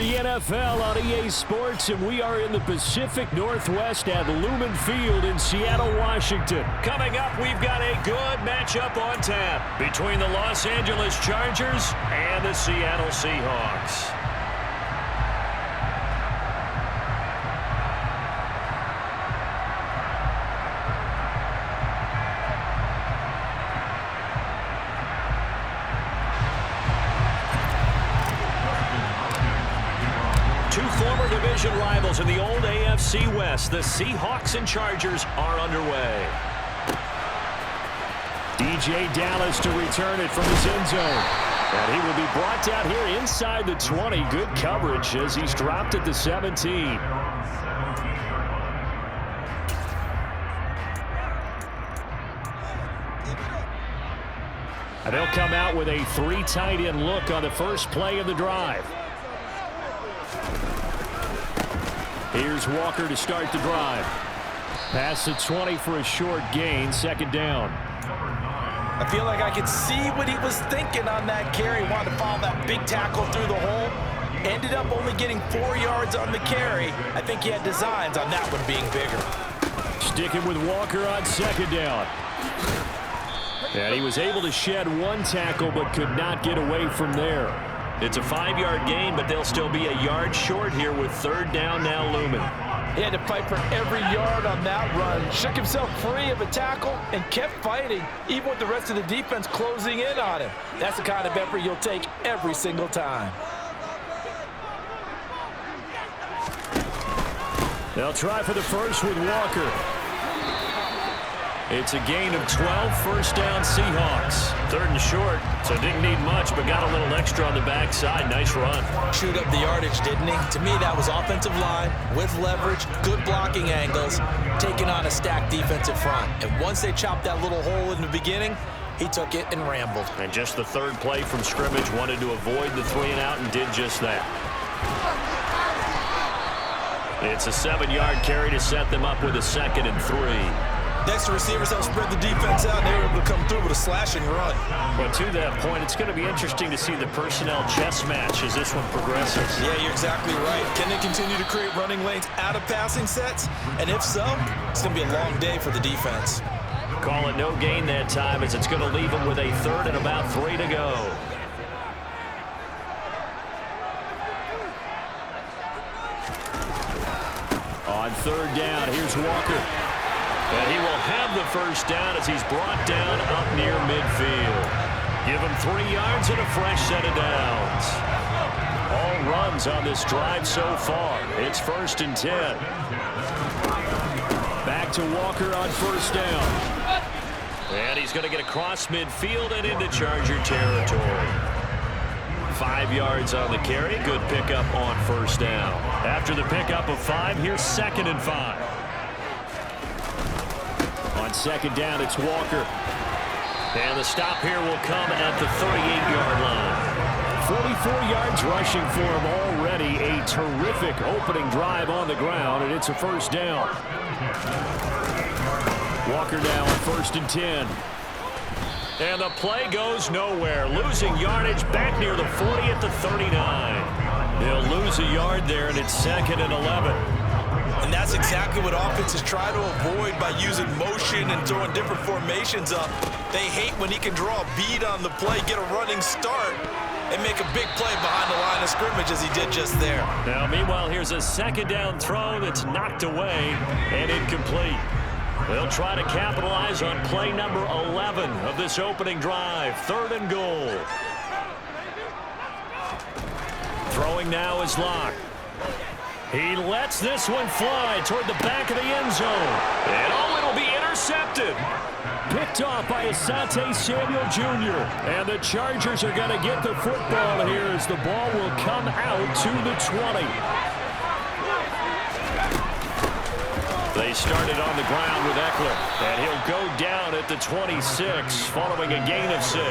the NFL on EA Sports, and we are in the Pacific Northwest at Lumen Field in Seattle, Washington. Coming up, we've got a good matchup on tap between the Los Angeles Chargers and the Seattle Seahawks. Former division rivals in the old AFC West, the Seahawks and Chargers, are underway. DJ Dallas to return it from his end zone. And he will be brought down here inside the 20. Good coverage as he's dropped at the 17. And they'll come out with a 3 tight end look on the first play of the drive. Here's Walker to start the drive. Pass the 20 for a short gain, second down. I feel like I could see what he was thinking on that carry. Wanted to follow that big tackle through the hole. Ended up only getting 4 yards on the carry. I think he had designs on that one being bigger. Sticking with Walker on second down. And he was able to shed 1 tackle but could not get away from there. It's a 5-yard gain, but they'll still be a yard short here with third down now looming. He had to fight for every yard on that run. Shook himself free of a tackle and kept fighting, even with the rest of the defense closing in on him. That's the kind of effort you'll take every single time. They'll try for the first with Walker. It's a gain of 12, first down Seahawks. Third and short, so didn't need much, but got a little extra on the backside. Nice run. Chewed up the yardage, didn't he? To me, that was offensive line with leverage, good blocking angles, taking on a stacked defensive front. And once they chopped that little hole in the beginning, he took it and rambled. And just the third play from scrimmage, wanted to avoid the 3 and out and did just that. It's a 7-yard carry to set them up with a 2nd and 3. Next, the receivers help spread the defense out, and they were able to come through with a slashing run. But to that point, it's going to be interesting to see the personnel chess match as this one progresses. Yeah, you're exactly right. Can they continue to create running lanes out of passing sets? And if so, it's going to be a long day for the defense. Call it no gain that time as it's going to leave them with a 3rd and about 3 to go. On 3rd down, here's Walker. And he will have the first down as he's brought down up near midfield. Give him 3 yards and a fresh set of downs. All runs on this drive so far. It's 1st and 10. Back to Walker on first down. And he's going to get across midfield and into Charger territory. 5 yards on the carry. Good pickup on first down. After the pickup of 5, here's 2nd and 5. On 2nd down, it's Walker. And the stop here will come at the 38-yard line. 44 yards rushing for him already. A terrific opening drive on the ground, and it's a first down. Walker now on 1st and 10. And the play goes nowhere. Losing yardage back near the 40 at the 39. They'll lose a yard there, and it's 2nd and 11. And that's exactly what offenses try to avoid by using motion and throwing different formations up. They hate when he can draw a bead on the play, get a running start, and make a big play behind the line of scrimmage as he did just there. Now, meanwhile, here's a 2nd down throw that's knocked away and incomplete. They'll try to capitalize on play number 11 of this opening drive. 3rd and goal. Throwing now is LAC. He lets this one fly toward the back of the end zone. And it'll be intercepted. Picked off by Asante Samuel Jr. And the Chargers are going to get the football here as the ball will come out to the 20. They started on the ground with Eckler. And he'll go down at the 26 following a gain of 6.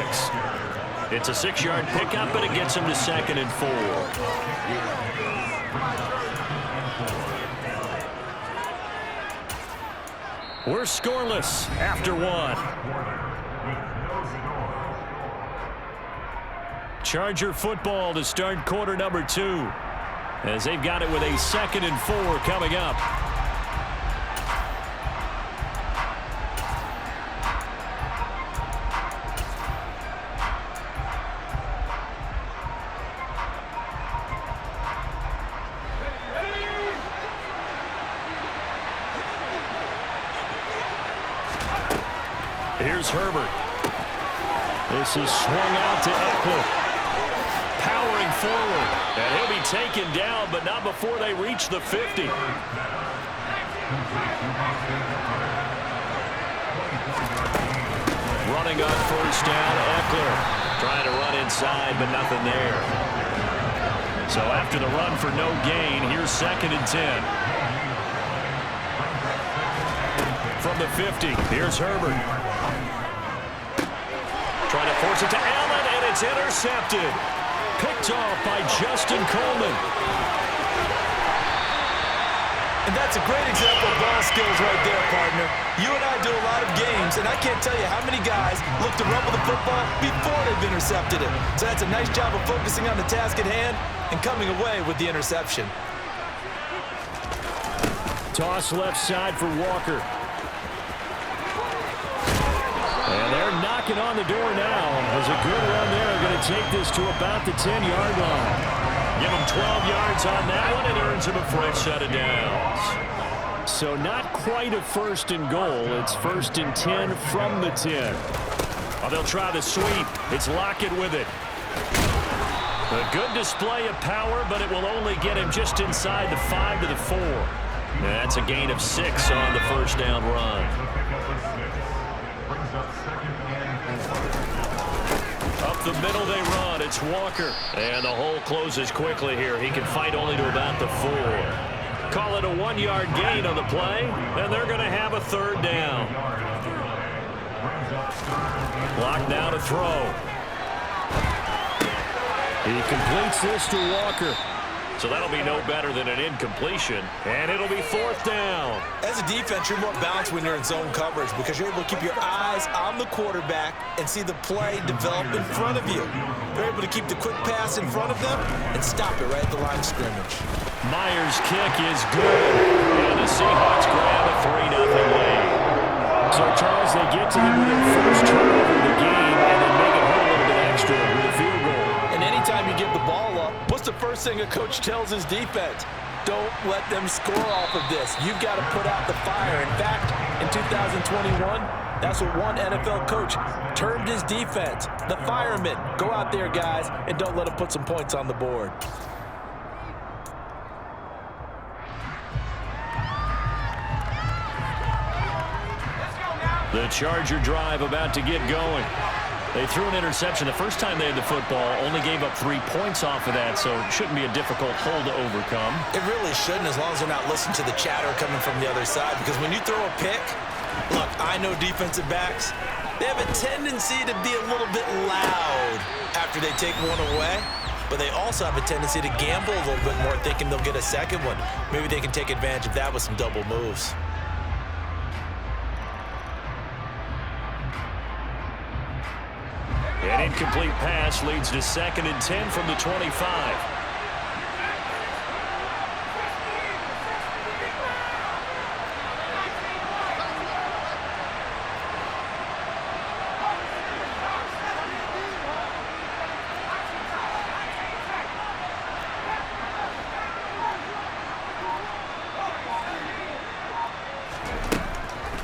It's a 6-yard pickup, but it gets him to 2nd and 4. We're scoreless after 1. Charger football to start quarter number 2. as they've got it with a 2nd and 4 coming up. Here's Herbert. This is swung out to Eckler. Powering forward. And he'll be taken down, but not before they reach the 50. Running on 1st down, Eckler. Trying to run inside, but nothing there. So after the run for no gain, here's 2nd and 10. From the 50, here's Herbert. Trying to force it to Allen, and it's intercepted. Picked off by Justin Coleman. And that's a great example of ball skills right there, partner. You and I do a lot of games, and I can't tell you how many guys look to run with the football before they've intercepted it. So that's a nice job of focusing on the task at hand and coming away with the interception. Toss left side for Walker. And they're knocking on the door now. There's a good run there. Going to take this to about the 10-yard line. Give him 12 yards on that one. It earns him a fresh set of downs. So not quite a 1st and goal. It's 1st and 10 from the 10. Oh, they'll try the sweep. It's Lockett with it. A good display of power, but it will only get him just inside the 5 to the 4. And that's a gain of 6 on the 1st down run. Up the middle they run. It's Walker. And the hole closes quickly here. He can fight only to about the 4. Call it a 1-yard gain on the play. And they're going to have a 3rd down. Block now to throw. He completes this to Walker. So that'll be no better than an incompletion. And it'll be 4th down. As a defense, you're more balanced when you're in zone coverage because you're able to keep your eyes on the quarterback and see the play develop in front of you. You're able to keep the quick pass in front of them and stop it right at the line of scrimmage. Myers' kick is good. And the Seahawks grab a 3-0 lead. So, Charles, they get to them with their first turnover of the game and then make it hurt a little bit extra with a field goal. And anytime you give the ball up, what's the first thing a coach tells his defense? Don't let them score off of this. You've got to put out the fire. In fact, in 2021, that's what one NFL coach termed his defense. The firemen. Go out there, guys, and don't let them put some points on the board. The Charger drive about to get going. They threw an interception the first time they had the football, only gave up 3 points off of that, so it shouldn't be a difficult hole to overcome. It really shouldn't, as long as they're not listening to the chatter coming from the other side, because when you throw a pick, look, I know defensive backs, they have a tendency to be a little bit loud after they take one away, but they also have a tendency to gamble a little bit more, thinking they'll get a second one. Maybe they can take advantage of that with some double moves. An incomplete pass leads to 2nd and 10 from the 25.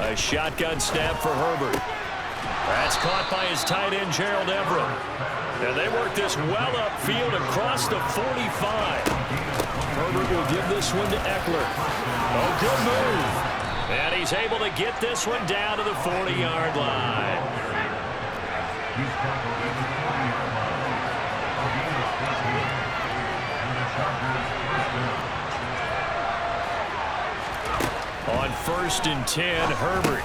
A shotgun snap for Herbert. That's caught by his tight end, Gerald Everett. And they work this well upfield across the 45. Herbert will give this one to Eckler. Oh, good move. And he's able to get this one down to the 40-yard line. On 1st and 10, Herbert.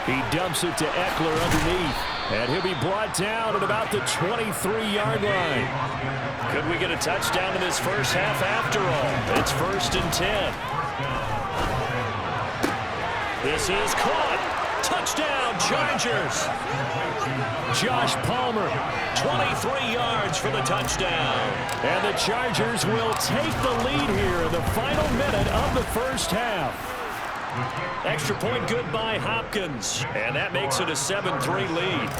He dumps it to Eckler underneath. And he'll be brought down at about the 23-yard line. Could we get a touchdown in this first half after all? It's 1st and 10. This is caught. Touchdown, Chargers. Josh Palmer, 23 yards for the touchdown. And the Chargers will take the lead here in the final minute of the first half. Extra point good by Hopkins. And that makes it a 7-3 lead.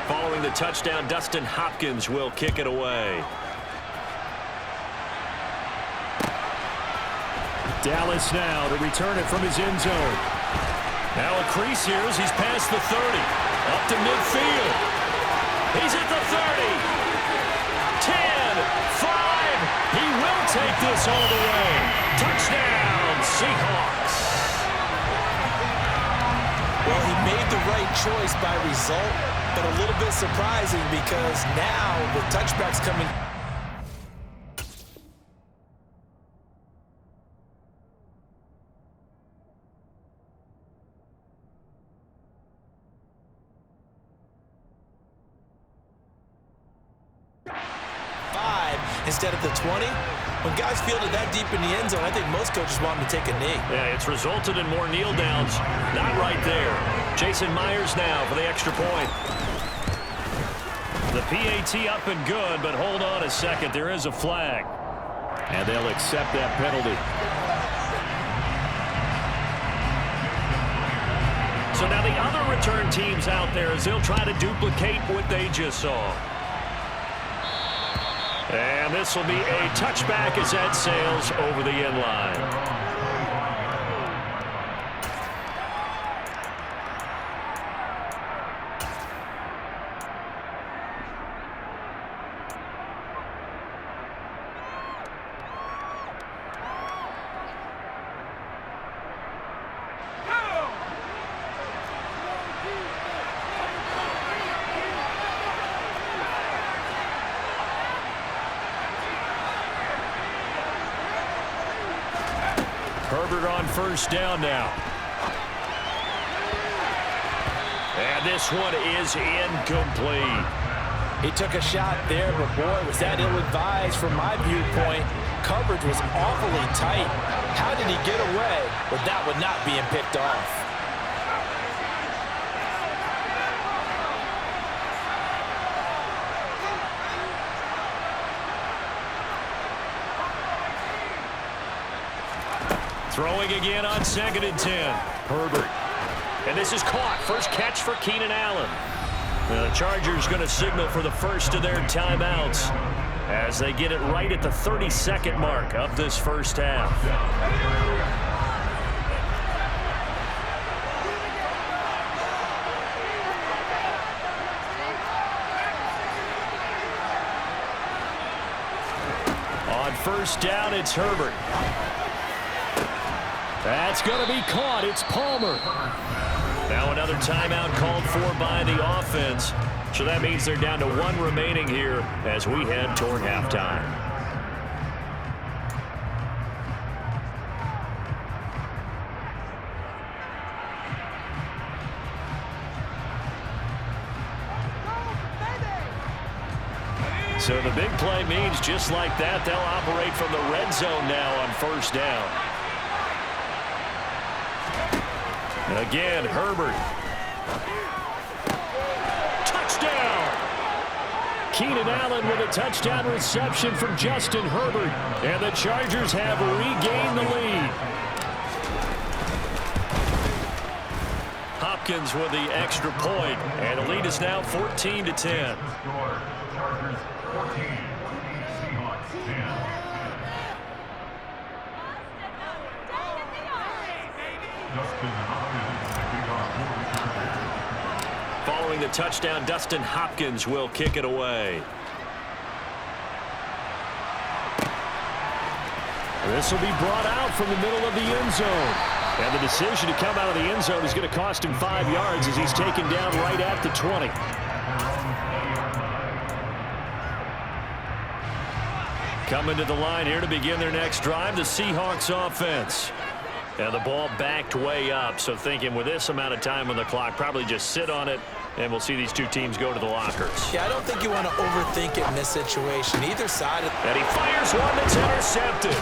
Following the touchdown, Dustin Hopkins will kick it away. Dallas now to return it from his end zone. Now a crease here as he's past the 30. Up to midfield. He's at the 30. 10, 5. He will take this all the way. Touchdown, Seahawks. Well, he made the right choice by result, but a little bit surprising because now with touchbacks coming. Instead of the 20, when guys fielded that deep in the end zone, I think most coaches want them to take a knee. Yeah, it's resulted in more kneel downs. Not right there. Jason Myers now for the extra point. The PAT up and good, but hold on a second. There is a flag. And they'll accept that penalty. So now the other return teams out there as they'll try to duplicate what they just saw. And this will be a touchback as that sails over the end line. Herbert on first down now. And this one is incomplete. He took a shot there, but boy, was that ill-advised from my viewpoint. Coverage was awfully tight. How did he get away with that one not being picked off? Throwing again on 2nd and 10. Herbert. And this is caught. First catch for Keenan Allen. The Chargers going to signal for the first of their timeouts as they get it right at the 32nd mark of this first half. On first down, it's Herbert. That's going to be caught. It's Palmer. Now another timeout called for by the offense. So that means they're down to one remaining here as we head toward halftime. So the big play means just like that, they'll operate from the red zone now on first down. Again, Herbert. Touchdown! Keenan Allen with a touchdown reception from Justin Herbert. And the Chargers have regained the lead. Hopkins with the extra point. And the lead is now 14-10. Following the touchdown, Dustin Hopkins will kick it away. This will be brought out from the middle of the end zone. And the decision to come out of the end zone is going to cost him 5 yards as he's taken down right at the 20. Coming to the line here to begin their next drive, the Seahawks offense. And the ball backed way up, so thinking with this amount of time on the clock, probably just sit on it, and we'll see these two teams go to the lockers. Yeah, I don't think you want to overthink it in this situation. Either side of... And he fires one that's intercepted.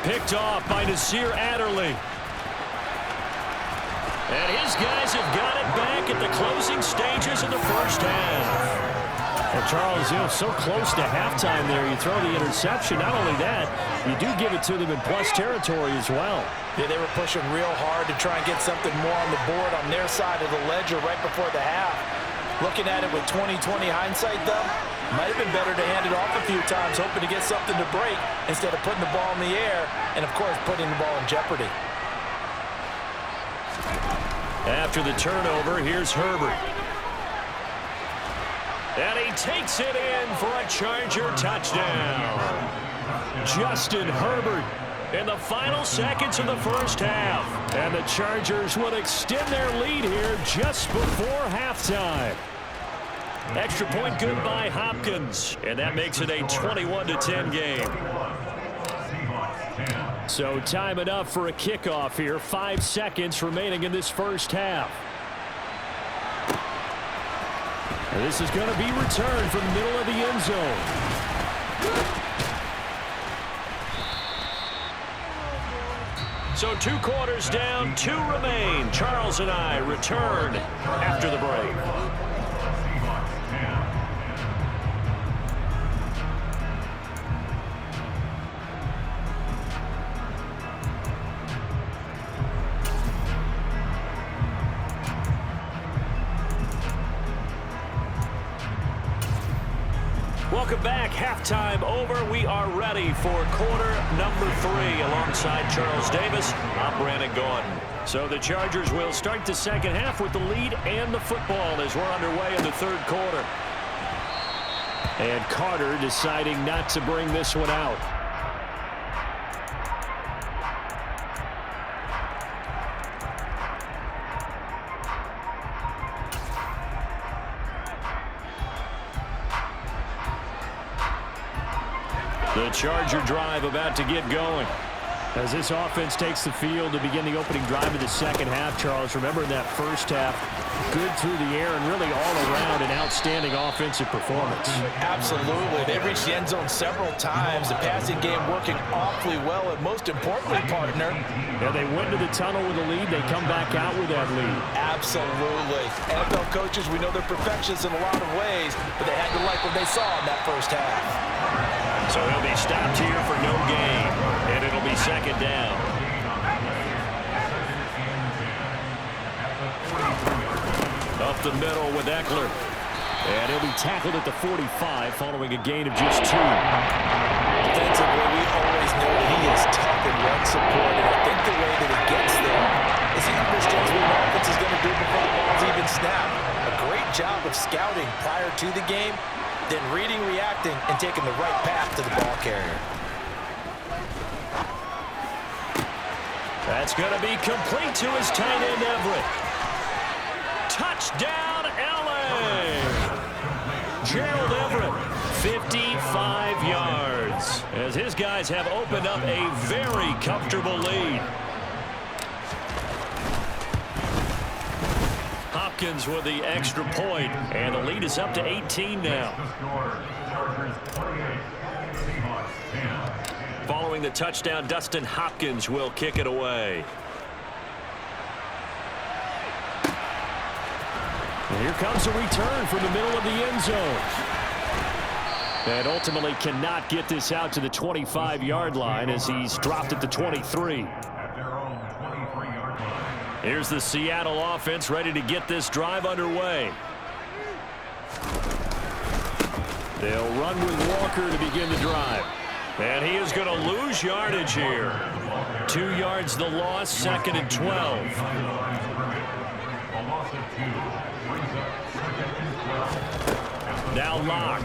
Picked off by Nasir Adderley. And his guys have got it back at the closing Charles, so close to halftime there. You throw the interception. Not only that, you do give it to them in plus territory as well. Yeah, they were pushing real hard to try and get something more on the board on their side of the ledger right before the half. Looking at it with 20/20 hindsight, though, might have been better to hand it off a few times, hoping to get something to break instead of putting the ball in the air and, of course, putting the ball in jeopardy. After the turnover, here's Herbert. And he takes it in for a Charger touchdown. Justin Herbert in the final seconds of the first half. And the Chargers will extend their lead here just before halftime. Extra point good by Hopkins. And that makes it a 21-10 game. So time enough for a kickoff here. 5 seconds remaining in this first half. And this is going to be returned from the middle of the end zone. So 2 quarters down, 2 remain. Charles and I return after the break. Welcome back. Halftime over. We are ready for quarter number 3 alongside Charles Davis. I'm Brandon Gordon. So the Chargers will start the second half with the lead and the football as we're underway in the third quarter. And Carter deciding not to bring this one out. The Charger drive about to get going. As this offense takes the field to begin the opening drive of the second half, Charles, remember in that first half, good through the air and really all around an outstanding offensive performance. Absolutely. They reached the end zone several times. The passing game working awfully well, and most importantly, partner. Yeah, they went to the tunnel with a lead. They come back out with that lead. Absolutely. NFL coaches, we know they're perfectionists in a lot of ways, but they had to like what they saw in that first half. So he'll be stopped here for no gain, and it'll be second down. Up the middle with Eckler. And he'll be tackled at the 45 following a gain of just 2. Defensively, we always know that he is tough and run support, and I think the way that he gets there is he understands what an offense is going to do before the ball's even snapped. A great job of scouting prior to the game, then reading, reacting, and taking the right path to the ball carrier. That's going to be complete to his tight end, Everett. Touchdown, LA! Gerald Everett, 55 yards, as his guys have opened up a very comfortable lead. Hopkins with the extra point, and the lead is up to 18 now. Following the touchdown, Dustin Hopkins will kick it away. And here comes a return from the middle of the end zone. And ultimately cannot get this out to the 25-yard line as he's dropped at the 23. Here's the Seattle offense ready to get this drive underway. They'll run with Walker to begin the drive. And he is going to lose yardage here. 2 yards the loss, 2nd and 12. Now LAC.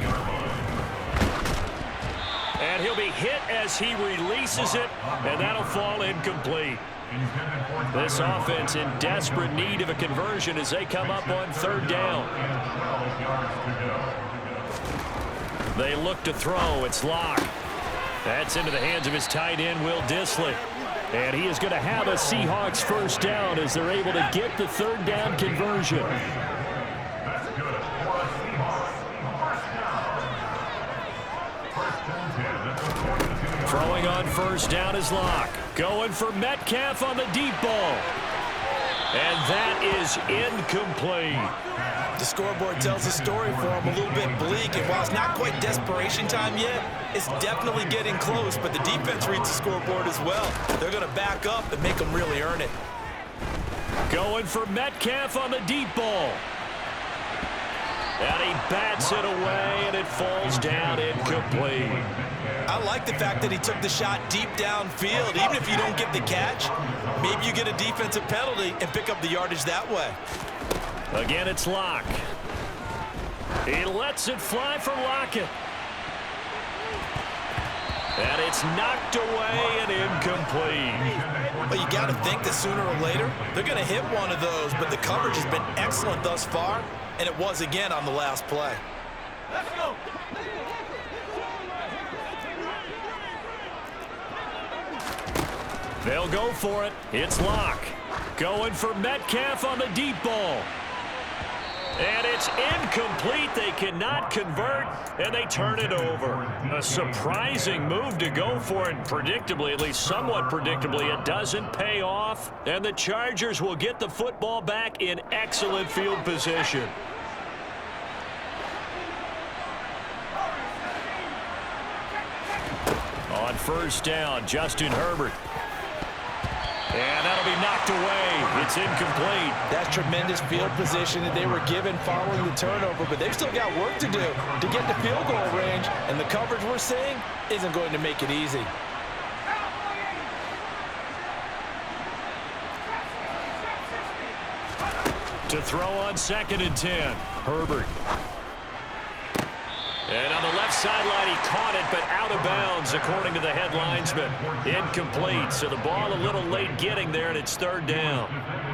And he'll be hit as he releases it, and that'll fall incomplete. This offense in desperate need of a conversion as they come up on 3rd down. They look to throw. It's LAC. That's into the hands of his tight end, Will Dissly. And he is going to have a Seahawks first down as they're able to get the 3rd down conversion. Throwing on first down is LAC. Going for Metcalf on the deep ball. And that is incomplete. The scoreboard tells a story for him, a little bit bleak, and while it's not quite desperation time yet, it's definitely getting close, but the defense reads the scoreboard as well. They're going to back up and make them really earn it. Going for Metcalf on the deep ball. And he bats it away, and it falls down incomplete. I like the fact that he took the shot deep downfield. Even if you don't get the catch, maybe you get a defensive penalty and pick up the yardage that way. Again, it's LAC. He lets it fly for Lockett. And it's knocked away and incomplete. Well, you got to think that sooner or later, they're going to hit one of those, but the coverage has been excellent thus far, and it was again on the last play. Let's go. They'll go for it. It's LAC. Going for Metcalf on the deep ball. And it's incomplete. They cannot convert, and they turn it over. A surprising move to go for it, and predictably, at least somewhat predictably, it doesn't pay off. And the Chargers will get the football back in excellent field position. On first down, Justin Herbert. And that'll be knocked away. It's incomplete. That's tremendous field position that they were given following the turnover, but they've still got work to do to get to field goal range, and the coverage we're seeing isn't going to make it easy. To throw on 2nd and 10, Herbert. And on the left sideline, he caught it, but out of bounds, according to the head linesman. Incomplete, so the ball a little late getting there, and it's 3rd down.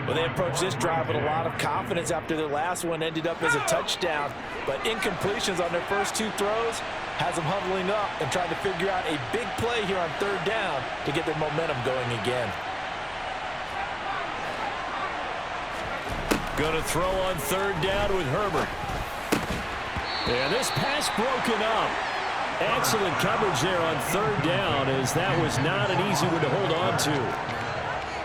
Well, they approached this drive with a lot of confidence after their last one ended up as a touchdown. But incompletions on their first 2 throws has them huddling up and trying to figure out a big play here on 3rd down to get their momentum going again. Going to throw on 3rd down with Herbert. And this pass broken up. Excellent coverage there on 3rd down, as that was not an easy one to hold on to.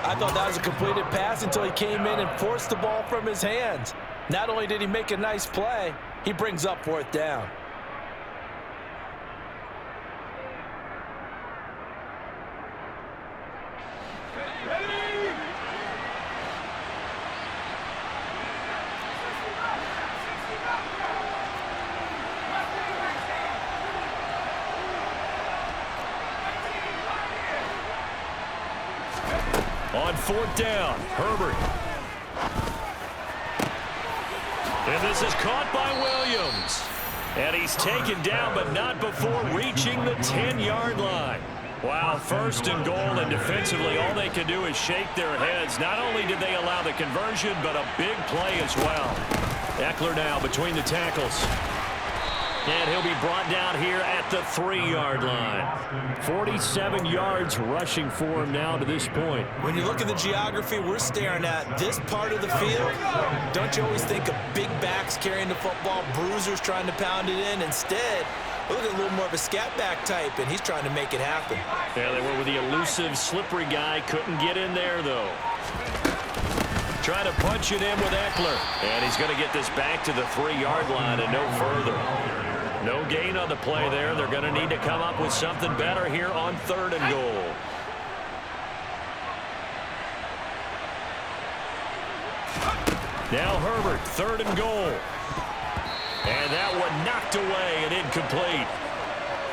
I thought that was a completed pass until he came in and forced the ball from his hands. Not only did he make a nice play, he brings up 4th down. On 4th down, Herbert. And this is caught by Williams. And he's taken down, but not before reaching the 10-yard line. Wow, 1st and goal, and defensively, all they can do is shake their heads. Not only did they allow the conversion, but a big play as well. Eckler now between the tackles. And he'll be brought down here at the 3-yard line. 47 yards rushing for him now to this point. When you look at the geography we're staring at, this part of the field, don't you always think of big backs carrying the football, bruisers trying to pound it in? Instead, look at a little more of a scat back type, and he's trying to make it happen. Yeah, they were with the elusive, slippery guy. Couldn't get in there, though. Trying to punch it in with Eckler. And he's going to get this back to the 3-yard line and no further. No gain on the play there. They're going to need to come up with something better here on 3rd and goal. Now Herbert, 3rd and goal. And that one knocked away and incomplete.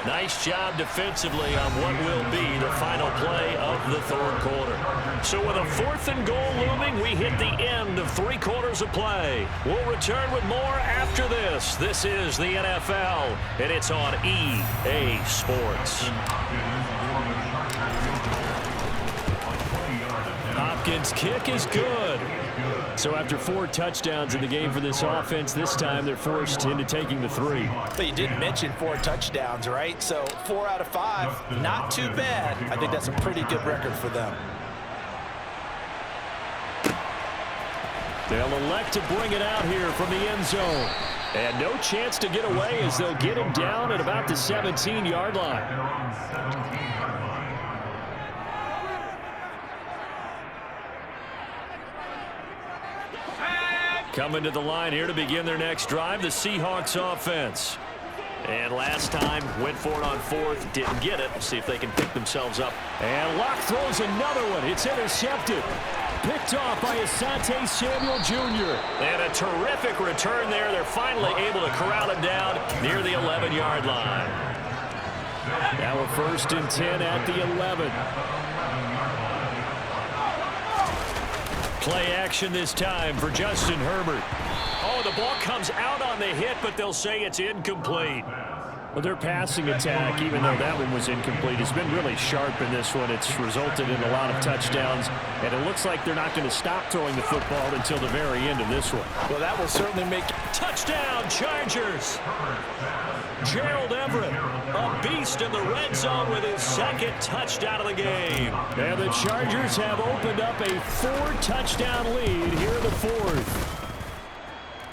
Nice job defensively on what will be the final play of the 3rd quarter. So with a 4th and goal looming, we hit the end of 3 quarters of play. We'll return with more after this. This is the NFL, and it's on EA Sports. Hopkins' kick is good. So after 4 touchdowns in the game for this offense, this time they're forced into taking the 3. But you did mention 4 touchdowns, right? So 4 out of 5, not too bad. I think that's a pretty good record for them. They'll elect to bring it out here from the end zone. And no chance to get away as they'll get him down at about the 17-yard line. Coming to the line here to begin their next drive, the Seahawks offense. And last time, went for it on fourth, didn't get it. We'll see if they can pick themselves up. And LAC throws another one. It's intercepted. Picked off by Asante Samuel Jr. And a terrific return there. They're finally able to corral him down near the 11-yard line. Now a 1st and 10 at the 11. Play action this time for Justin Herbert. Oh, the ball comes out on the hit, but they'll say it's incomplete. Well, their passing attack, even though that one was incomplete, has been really sharp in this one. It's resulted in a lot of touchdowns, and it looks like they're not going to stop throwing the football until the very end of this one. Well, that will certainly make... Touchdown, Chargers! Gerald Everett, a beast in the red zone with his 2nd touchdown of the game. And the Chargers have opened up a 4-touchdown lead here in the 4th.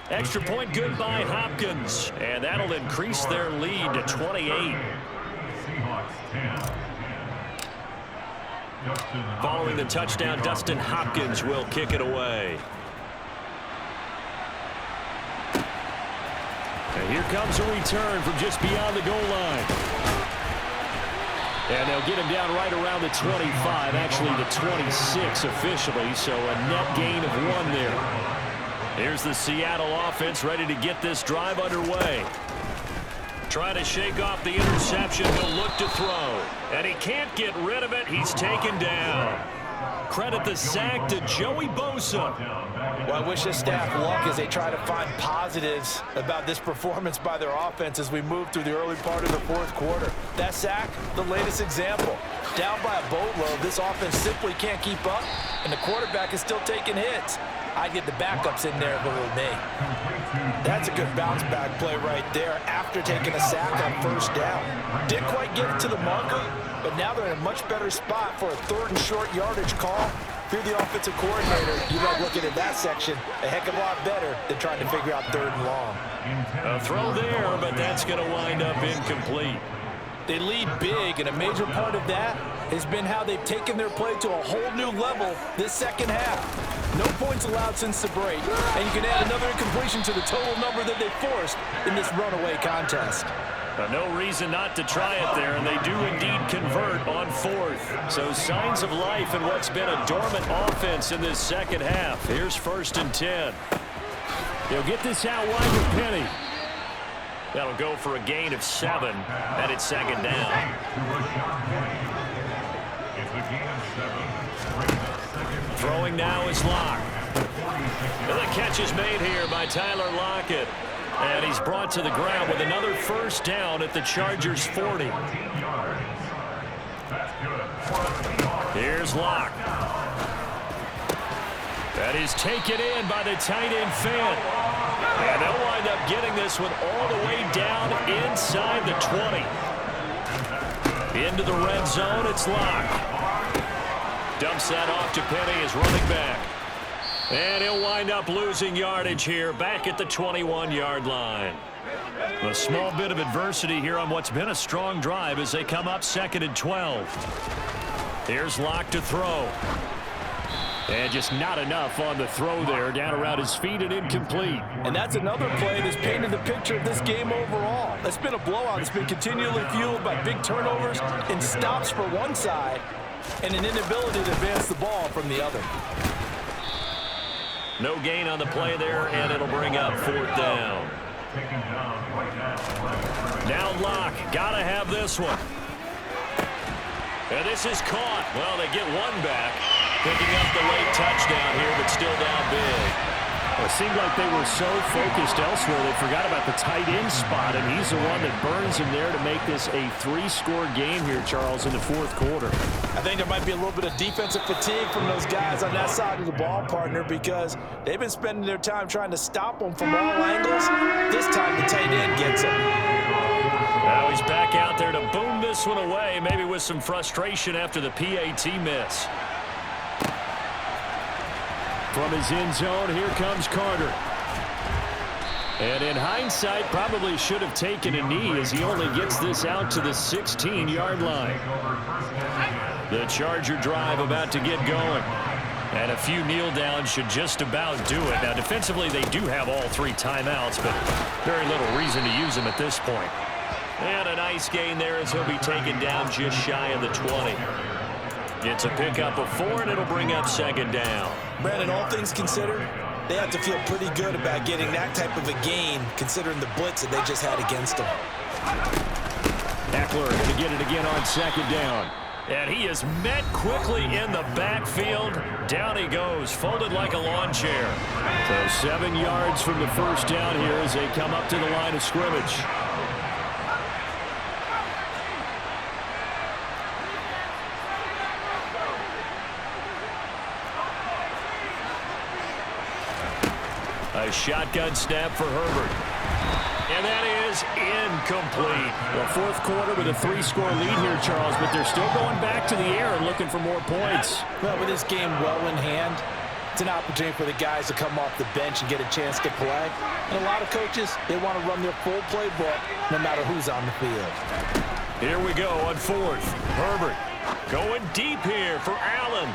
Extra point good by Hopkins, and that'll increase their lead to 28. Following the touchdown, Dustin Hopkins will kick it away. And here comes a return from just beyond the goal line. And they'll get him down right around the 25, actually the 26 officially, so a net gain of 1 there. Here's the Seattle offense ready to get this drive underway. Trying to shake off the interception. He'll look to throw. And he can't get rid of it. He's taken down. Credit the sack to Joey Bosa. Well, I wish this staff luck as they try to find positives about this performance by their offense as we move through the early part of the 4th quarter. That sack, the latest example. Down by a boatload, this offense simply can't keep up, and the quarterback is still taking hits. I'd get the backups in there if it were me. That's a good bounce-back play right there after taking a sack on 1st down. Didn't quite get it to the marker, but now they're in a much better spot for a 3rd and short yardage call. If you're the offensive coordinator, you like looking at that section a heck of a lot better than trying to figure out 3rd and long. A throw there, but that's going to wind up incomplete. They lead big, and a major part of that has been how they've taken their play to a whole new level this 2nd half. No points allowed since the break, and you can add another incompletion to the total number that they forced in this runaway contest. No reason not to try it there, and they do indeed convert on 4th. So signs of life in what's been a dormant offense in this 2nd half. Here's 1st and 10. They'll get this out wide to Penny. That'll go for a gain of 7, and it's 2nd down. Throwing now is LAC. And the catch is made here by Tyler Lockett. And he's brought to the ground with another 1st down at the Chargers' 40. Here's LAC. That is taken in by the tight end Fant. And they'll wind up getting this one all the way down inside the 20. Into the red zone, it's LAC. Dumps that off to Penny as running back. And he'll wind up losing yardage here back at the 21-yard line. A small bit of adversity here on what's been a strong drive as they come up 2nd and 12. Here's LAC to throw. And just not enough on the throw there, down around his feet and incomplete. And that's another play that's painted the picture of this game overall. It's been a blowout. It's been continually fueled by big turnovers and stops for one side and an inability to advance the ball from the other. No gain on the play there, and it'll bring up 4th down. Now LAC, gotta have this one. And this is caught. Well, they get one back. Picking up the late touchdown here, but still down big. Well, it seemed like they were so focused elsewhere, they forgot about the tight end spot, and he's the one that burns him there to make this a 3-score game here, Charles, in the 4th quarter. I think there might be a little bit of defensive fatigue from those guys on that side of the ball, partner, because they've been spending their time trying to stop them from all angles. This time the tight end gets him. Now he's back out there to boom this one away, maybe with some frustration after the PAT miss. From his end zone, here comes Carter. And in hindsight, probably should have taken a knee as he only gets this out to the 16-yard line. The Charger drive about to get going. And a few kneel downs should just about do it. Now, defensively, they do have all 3 timeouts, but very little reason to use them at this point. And a nice gain there as he'll be taken down just shy of the 20. It's a pickup of 4, and it'll bring up 2nd down. Brandon, all things considered, they have to feel pretty good about getting that type of a gain, considering the blitz that they just had against them. Eckler going to get it again on 2nd down. And he is met quickly in the backfield. Down he goes, folded like a lawn chair. So 7 yards from the first down here as they come up to the line of scrimmage. A shotgun snap for Herbert. And that is incomplete. Well, 4th quarter with a 3-score lead here, Charles, but they're still going back to the air and looking for more points. Well, with this game well in hand, it's an opportunity for the guys to come off the bench and get a chance to play. And a lot of coaches, they want to run their full playbook no matter who's on the field. Here we go on 4th. Herbert going deep here for Allen.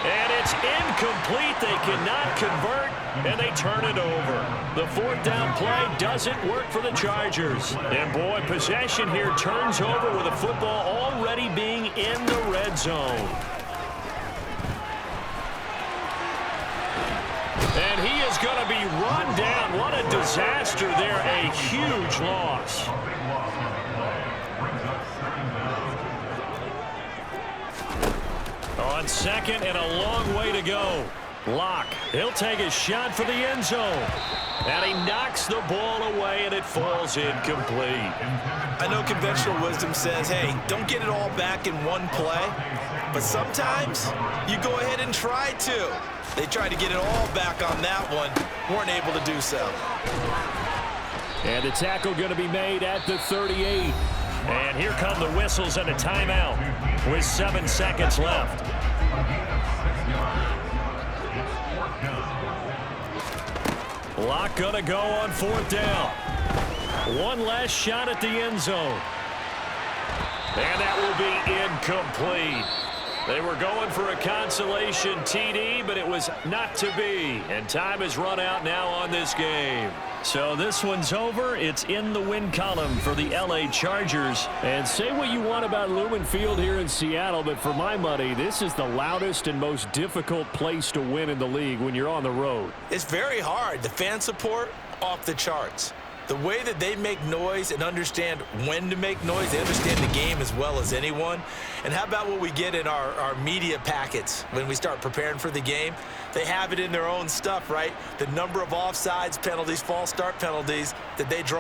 And it's incomplete. They cannot convert, and they turn it over. The 4th down play doesn't work for the Chargers. And, boy, possession here turns over with the football already being in the red zone. And he is going to be run down. What a disaster there. A huge loss. On 2nd and a long way to go. LAC, he'll take a shot for the end zone. And he knocks the ball away, and it falls incomplete. I know conventional wisdom says, hey, don't get it all back in one play. But sometimes you go ahead and try to. They tried to get it all back on that one. Weren't able to do so. And the tackle going to be made at the 38. And here come the whistles and a timeout with 7 seconds left. LAC gonna go on 4th down. One last shot at the end zone. And that will be incomplete. They were going for a consolation TD, but it was not to be. And time has run out now on this game. So this one's over. It's in the win column for the LA Chargers. And say what you want about Lumen Field here in Seattle, but for my money, this is the loudest and most difficult place to win in the league when you're on the road. It's very hard. The fan support, off the charts. The way that they make noise and understand when to make noise, they understand the game as well as anyone. And how about what we get in our media packets when we start preparing for the game? They have it in their own stuff, right? The number of offsides penalties, false start penalties that they draw